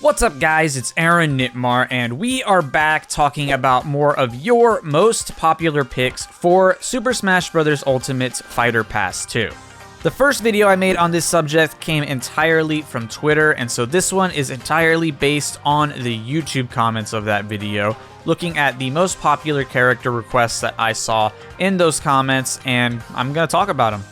What's up guys, it's Aaronitmar, and we are back talking about more of your most popular picks for Super Smash Bros. Ultimate's Fighter Pass 2. The first video I made on this subject came entirely from Twitter, and so this one is entirely based on the YouTube comments of that video, looking at the most popular character requests that I saw in those comments, and I'm going to talk about them.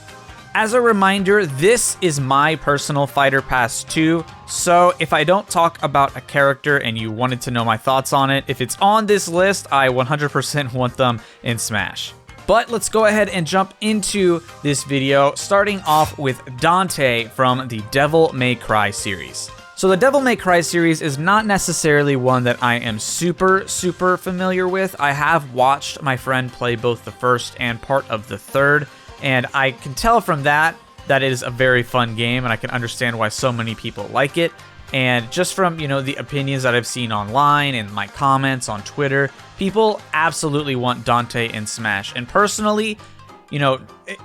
As a reminder, this is my personal Fighter Pass 2, so if I don't talk about a character and you wanted to know my thoughts on it, if it's on this list, I 100% want them in Smash. But let's go ahead and jump into this video, starting off with Dante from the Devil May Cry series. So the Devil May Cry series is not necessarily one that I am super familiar with. I have watched my friend play both the first and part of the third, and I can tell from that it is a very fun game, and I can understand why so many people like it. And just from, the opinions that I've seen online and my comments on Twitter, people absolutely want Dante in Smash. And personally,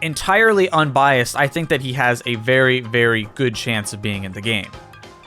entirely unbiased, I think that he has a very good chance of being in the game.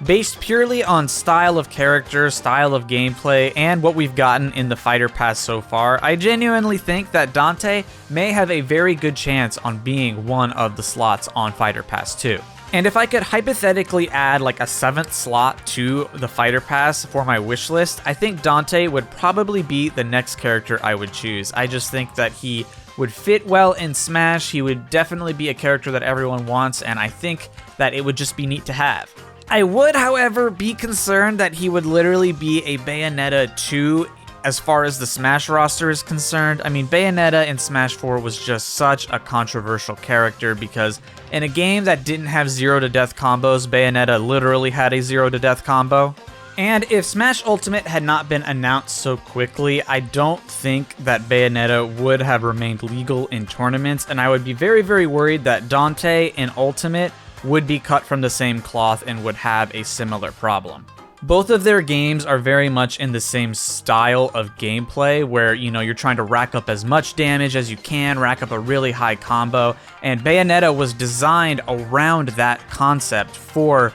Based purely on style of character, style of gameplay, and what we've gotten in the Fighter Pass so far, I genuinely think that Dante may have a very good chance on being one of the slots on Fighter Pass 2. And if I could hypothetically add like a 7th slot to the Fighter Pass for my wish list, I think Dante would probably be the next character I would choose. I just think that he would fit well in Smash, he would definitely be a character that everyone wants, and I think that it would just be neat to have. I would, however, be concerned that he would literally be a Bayonetta 2 as far as the Smash roster is concerned. I mean, Bayonetta in Smash 4 was just such a controversial character because in a game that didn't have 0-to-death combos, Bayonetta literally had a 0-to-death combo. And if Smash Ultimate had not been announced so quickly, I don't think that Bayonetta would have remained legal in tournaments, and I would be very worried that Dante in Ultimate would be cut from the same cloth and would have a similar problem. Both of their games are very much in the same style of gameplay where, you're trying to rack up as much damage as you can, rack up a really high combo, and Bayonetta was designed around that concept for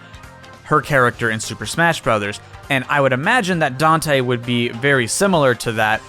her character in Super Smash Bros. And I would imagine that Dante would be very similar to that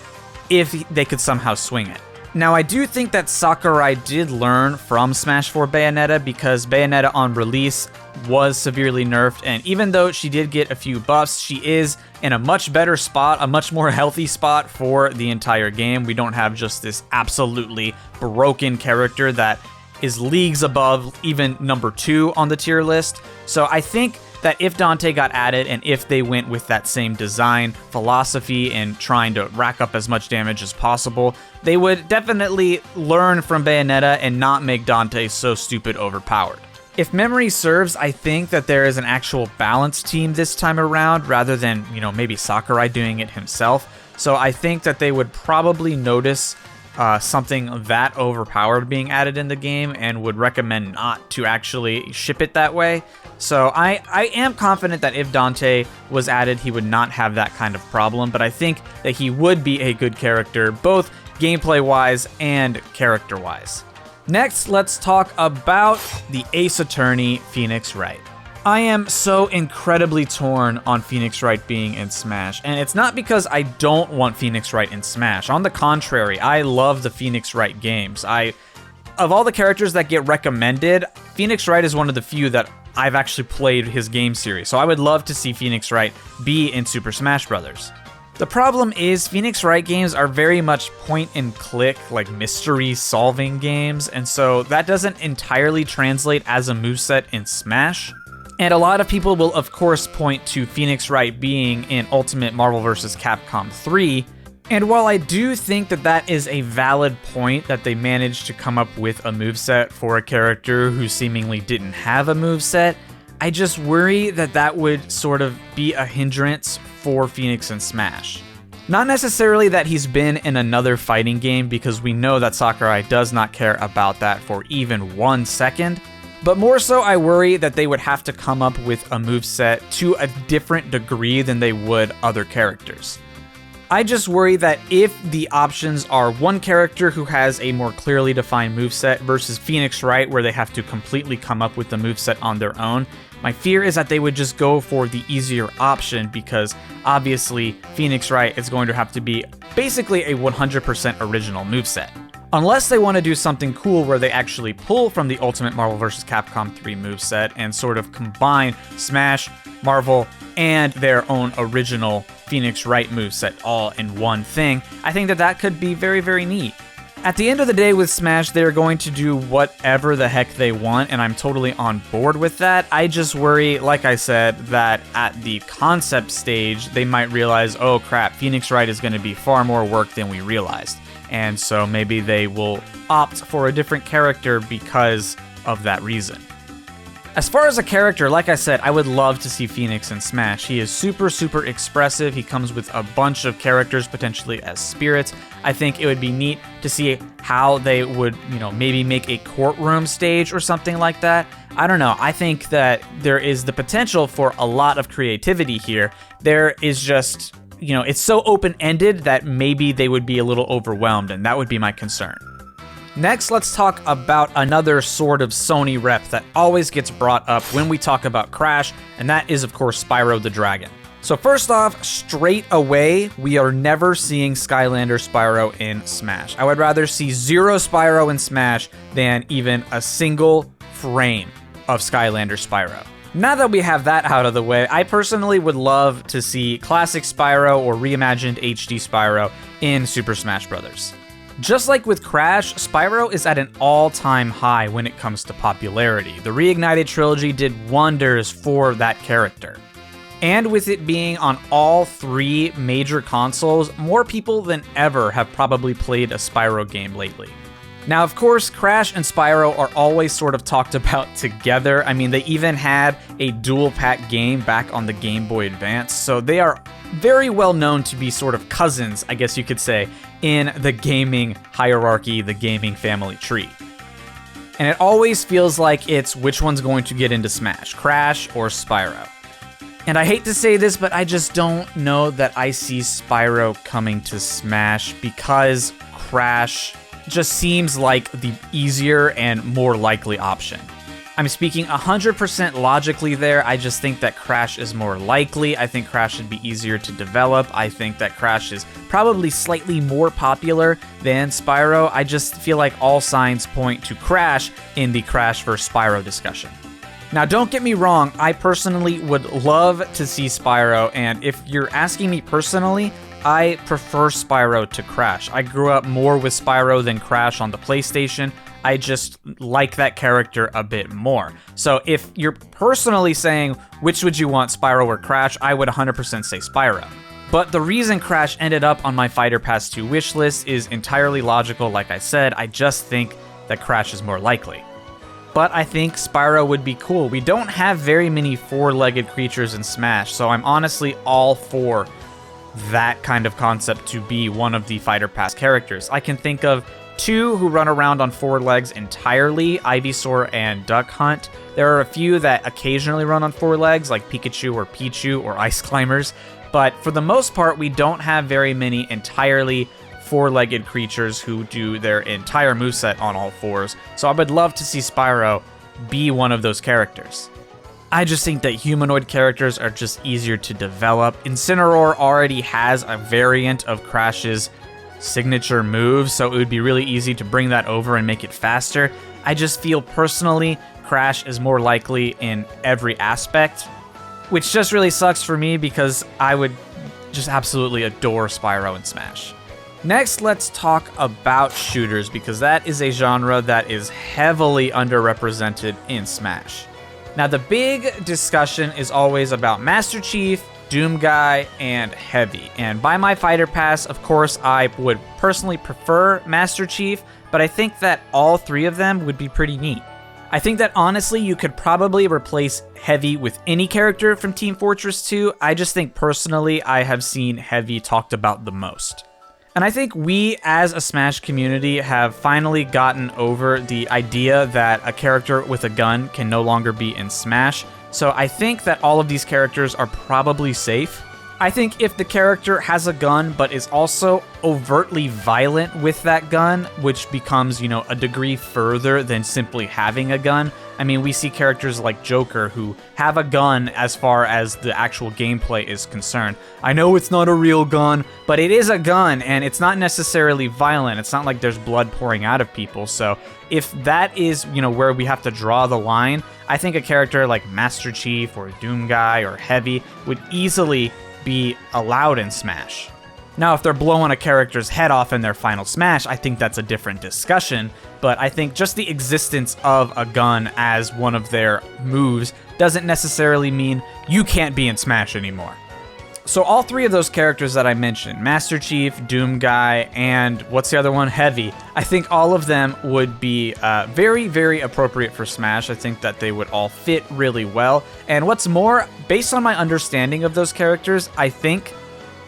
if they could somehow swing it. Now, I do think that Sakurai did learn from Smash 4 Bayonetta because Bayonetta on release was severely nerfed, and even though she did get a few buffs, she is in a much better spot, a much more healthy spot for the entire game. We don't have just this absolutely broken character that is leagues above even number 2 on the tier list. So I think that if Dante got added and if they went with that same design philosophy and trying to rack up as much damage as possible, they would definitely learn from Bayonetta and not make Dante so stupid overpowered. If memory serves, I think that there is an actual balanced team this time around rather than, maybe Sakurai doing it himself. So I think that they would probably notice something that overpowered being added in the game and would recommend not to actually ship it that way. So I am confident that if Dante was added, he would not have that kind of problem, but I think that he would be a good character, both gameplay-wise and character-wise. Next, let's talk about the Ace Attorney, Phoenix Wright. I am so incredibly torn on Phoenix Wright being in Smash, and it's not because I don't want Phoenix Wright in Smash. On the contrary, I love the Phoenix Wright games. Of all the characters that get recommended, Phoenix Wright is one of the few that I've actually played his game series, so I would love to see Phoenix Wright be in Super Smash Bros. The problem is Phoenix Wright games are very much point-and-click, like mystery-solving games, and so that doesn't entirely translate as a moveset in Smash. And a lot of people will, of course, point to Phoenix Wright being in Ultimate Marvel vs. Capcom 3, and while I do think that that is a valid point that they managed to come up with a moveset for a character who seemingly didn't have a moveset, I just worry that that would sort of be a hindrance for Phoenix in Smash. Not necessarily that he's been in another fighting game, because we know that Sakurai does not care about that for even 1 second, but more so I worry that they would have to come up with a moveset to a different degree than they would other characters. I just worry that if the options are one character who has a more clearly defined moveset versus Phoenix Wright, where they have to completely come up with the moveset on their own, My fear is that they would just go for the easier option because obviously Phoenix Wright is going to have to be basically a 100% original moveset. Unless they want to do something cool where they actually pull from the Ultimate Marvel vs. Capcom 3 moveset and sort of combine Smash, Marvel, and their own original Phoenix Wright moveset all in one thing, I think that that could be very, very neat. At the end of the day with Smash, they're going to do whatever the heck they want, and I'm totally on board with that. I just worry, like I said, that at the concept stage, they might realize, oh crap, Phoenix Wright is going to be far more work than we realized. And so maybe they will opt for a different character because of that reason. As far as a character, like I said, I would love to see Phoenix in Smash. He is super, super expressive. He comes with a bunch of characters, potentially as spirits. I think it would be neat to see how they would, maybe make a courtroom stage or something like that. I don't know. I think that there is the potential for a lot of creativity here. There is just, it's so open-ended that maybe they would be a little overwhelmed, and that would be my concern. Next, let's talk about another sort of Sony rep that always gets brought up when we talk about Crash, and that is, of course, Spyro the Dragon. So first off, straight away, we are never seeing Skylander Spyro in Smash. I would rather see 0 Spyro in Smash than even a single frame of Skylander Spyro. Now that we have that out of the way, I personally would love to see classic Spyro or reimagined HD Spyro in Super Smash Bros. Just like with Crash, Spyro is at an all-time high when it comes to popularity. The Reignited trilogy did wonders for that character. And with it being on all 3 major consoles, more people than ever have probably played a Spyro game lately. Now, of course, Crash and Spyro are always sort of talked about together. I mean, they even had a dual pack game back on the Game Boy Advance, so they are very well known to be sort of cousins, I guess you could say, in the gaming hierarchy, the gaming family tree. And it always feels like it's which one's going to get into Smash, Crash or Spyro. And I hate to say this, but I just don't know that I see Spyro coming to Smash because Crash just seems like the easier and more likely option. I'm speaking 100% logically there. I just think that Crash is more likely. I think Crash should be easier to develop. I think that Crash is probably slightly more popular than Spyro. I just feel like all signs point to Crash in the Crash vs. Spyro discussion. Now, don't get me wrong, I personally would love to see Spyro, and if you're asking me personally, I prefer Spyro to Crash. I grew up more with Spyro than Crash on the PlayStation. I just like that character a bit more. So if you're personally saying, which would you want, Spyro or Crash, I would 100% say Spyro. But the reason Crash ended up on my Fighter Pass 2 wish list is entirely logical. Like I said, I just think that Crash is more likely. But I think Spyro would be cool. We don't have very many 4-legged creatures in Smash, so I'm honestly all for that kind of concept to be one of the Fighter Pass characters. I can think of 2 who run around on 4 legs entirely, Ivysaur and Duck Hunt. There are a few that occasionally run on 4 legs, like Pikachu or Pichu or Ice Climbers, but for the most part, we don't have very many entirely 4-legged creatures who do their entire moveset on all 4s, so I would love to see Spyro be one of those characters. I just think that humanoid characters are just easier to develop. Incineroar already has a variant of Crash's signature move, so it would be really easy to bring that over and make it faster. I just feel personally Crash is more likely in every aspect, which just really sucks for me because I would just absolutely adore Spyro in Smash. Next, let's talk about shooters, because that is a genre that is heavily underrepresented in Smash. Now, the big discussion is always about Master Chief, Doom Guy, and Heavy. And by my Fighter Pass, of course, I would personally prefer Master Chief, but I think that all 3 of them would be pretty neat. I think that honestly, you could probably replace Heavy with any character from Team Fortress 2. I just think personally, I have seen Heavy talked about the most. And I think we, as a Smash community, have finally gotten over the idea that a character with a gun can no longer be in Smash. So I think that all of these characters are probably safe. I think if the character has a gun, but is also overtly violent with that gun, which becomes, a degree further than simply having a gun, I mean, we see characters like Joker who have a gun as far as the actual gameplay is concerned. I know it's not a real gun, but it is a gun, and it's not necessarily violent. It's not like there's blood pouring out of people. So if that is, where we have to draw the line, I think a character like Master Chief or Doom Guy or Heavy would easily be allowed in Smash. Now, if they're blowing a character's head off in their final Smash, I think that's a different discussion, but I think just the existence of a gun as one of their moves doesn't necessarily mean you can't be in Smash anymore. So all three of those characters that I mentioned, Master Chief, Doom Guy, and what's the other one? Heavy, I think all of them would be very, very appropriate for Smash. I think that they would all fit really well. And what's more, based on my understanding of those characters, I think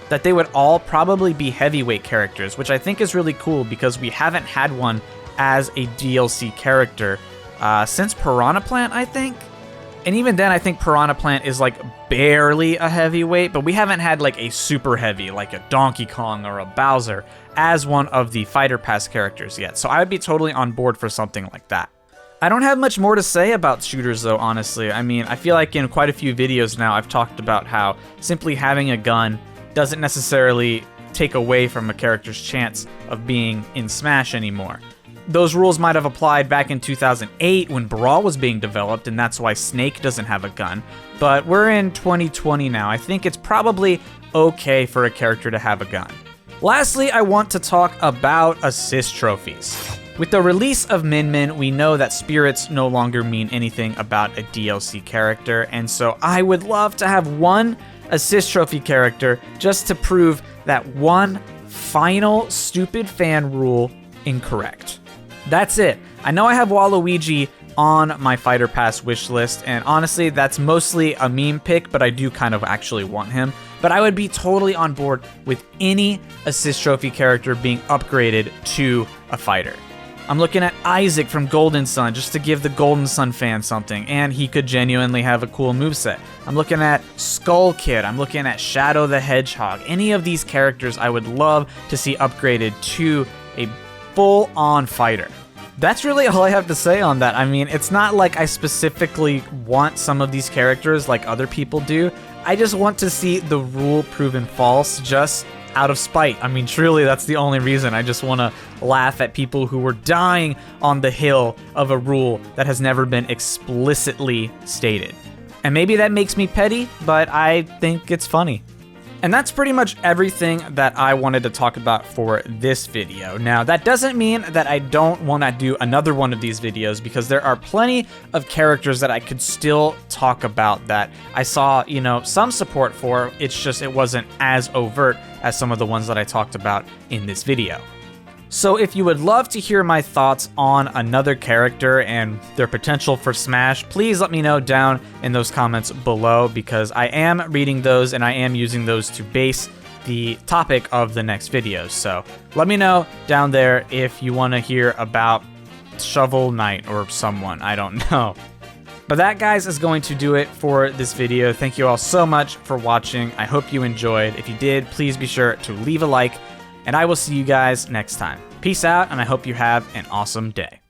that they would all probably be heavyweight characters, which I think is really cool because we haven't had one as a DLC character since Piranha Plant, I think. And even then, I think Piranha Plant is like barely a heavyweight, but we haven't had like a super heavy, like a Donkey Kong or a Bowser, as one of the Fighter Pass characters yet. So I would be totally on board for something like that. I don't have much more to say about shooters though, honestly. I mean, I feel like in quite a few videos now, I've talked about how simply having a gun doesn't necessarily take away from a character's chance of being in Smash anymore. Those rules might have applied back in 2008 when Brawl was being developed, and that's why Snake doesn't have a gun. But we're in 2020 now. I think it's probably okay for a character to have a gun. Lastly, I want to talk about assist trophies. With the release of Min Min, we know that spirits no longer mean anything about a DLC character, and so I would love to have one assist trophy character just to prove that one final stupid fan rule incorrect. That's it. I know I have Waluigi on my Fighter Pass wish list, and honestly, that's mostly a meme pick, but I do kind of actually want him. But I would be totally on board with any assist trophy character being upgraded to a fighter. I'm looking at Isaac from Golden Sun just to give the Golden Sun fans something, and he could genuinely have a cool moveset. I'm looking at Skull Kid, I'm looking at Shadow the Hedgehog. Any of these characters I would love to see upgraded to a full-on fighter. That's really all I have to say on that. I mean, it's not like I specifically want some of these characters like other people do. I just want to see the rule proven false just out of spite. I mean, truly, that's the only reason. I just want to laugh at people who were dying on the hill of a rule that has never been explicitly stated. And maybe that makes me petty, but I think it's funny. And that's pretty much everything that I wanted to talk about for this video. Now, that doesn't mean that I don't want to do another one of these videos, because there are plenty of characters that I could still talk about that I saw, some support for. It's just it wasn't as overt as some of the ones that I talked about in this video. So if you would love to hear my thoughts on another character and their potential for Smash, please let me know down in those comments below, because I am reading those and I am using those to base the topic of the next video. So let me know down there if you want to hear about Shovel Knight or someone, I don't know. But that, guys, is going to do it for this video. Thank you all so much for watching. I hope you enjoyed. If you did, please be sure to leave a like, and I will see you guys next time. Peace out, and I hope you have an awesome day.